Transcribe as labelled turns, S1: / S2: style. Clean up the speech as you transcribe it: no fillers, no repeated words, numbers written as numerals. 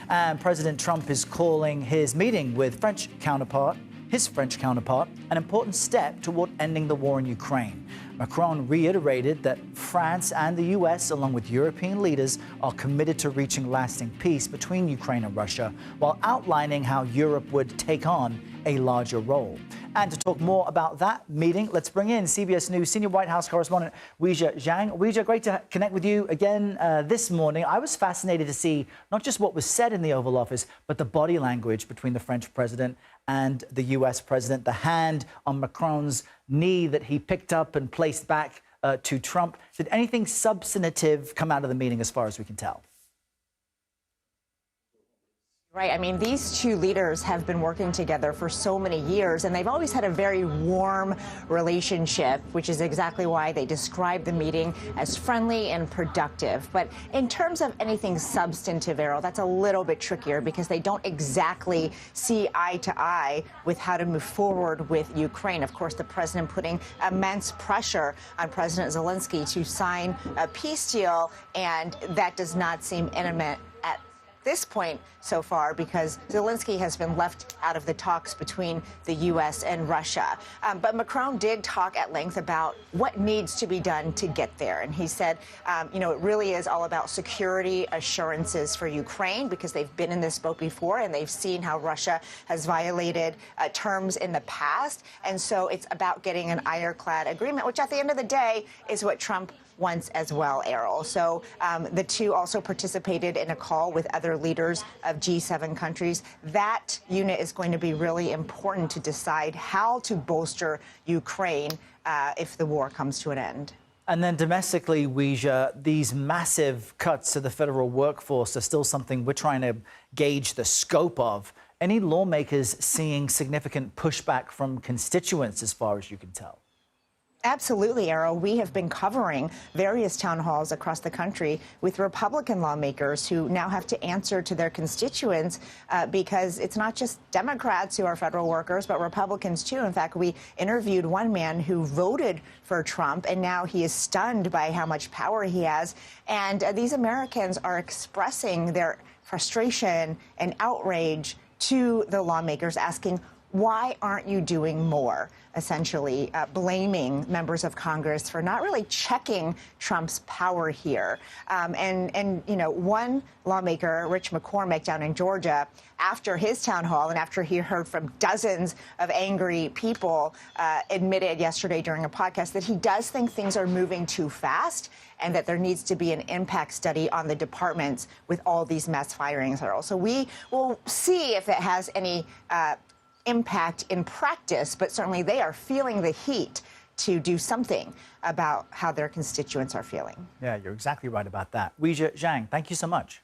S1: And President Trump is calling his meeting with his French counterpart, an important step toward ending the war in Ukraine. Macron reiterated that France and the U.S., along with European leaders, are committed to reaching lasting peace between Ukraine and Russia, while outlining how Europe would take on a larger role. And to talk more about that meeting, let's bring in CBS News senior White House correspondent Weijia Jiang. Weijia, great to connect with you again this morning. I was fascinated to see not just what was said in the Oval Office, but the body language between the French president and the U.S. president, the hand on Macron's knee that he picked up and placed back to Trump. Did anything substantive come out of the meeting as far as we can tell?
S2: Right. I mean, these two leaders have been working together for so many years, and they've always had a very warm relationship, which is exactly why they describe the meeting as friendly and productive. But in terms of anything substantive, Errol, that's a little bit trickier because they don't exactly see eye to eye with how to move forward with Ukraine. Of course, the president putting immense pressure on President Zelensky to sign a peace deal, and that does not seem imminent at this point so far because Zelensky has been left out of the talks between the U.S. and Russia. But Macron did talk at length about what needs to be done to get there. And he said, it really is all about security assurances for Ukraine because they've been in this boat before and they've seen how Russia has violated terms in the past. And so it's about getting an ironclad agreement, which at the end of the day is what Trump wants as well, Errol. So the two also participated in a call with other leaders of G7 countries. That unit is going to be really important to decide how to bolster Ukraine if the war comes to an end.
S1: And then domestically, Weijia, these massive cuts to the federal workforce are still something we're trying to gauge the scope of. Any lawmakers seeing significant pushback from constituents as far as you can tell?
S2: Absolutely, Errol. We have been covering various town halls across the country with Republican lawmakers who now have to answer to their constituents because it's not just Democrats who are federal workers, but Republicans, too. In fact, we interviewed one man who voted for Trump, and now he is stunned by how much power he has. And these Americans are expressing their frustration and outrage to the lawmakers, asking, why aren't you doing more? Essentially blaming members of Congress for not really checking Trump's power here. One lawmaker, Rich McCormick down in Georgia, after his town hall and after he heard from dozens of angry people, admitted yesterday during a podcast that he does think things are moving too fast and that there needs to be an impact study on the departments with all these mass firings. So we will see if it has any impact in practice, but certainly they are feeling the heat to do something about how their constituents are feeling.
S1: Yeah, you're exactly right about that. Weijia Jiang, thank you so much.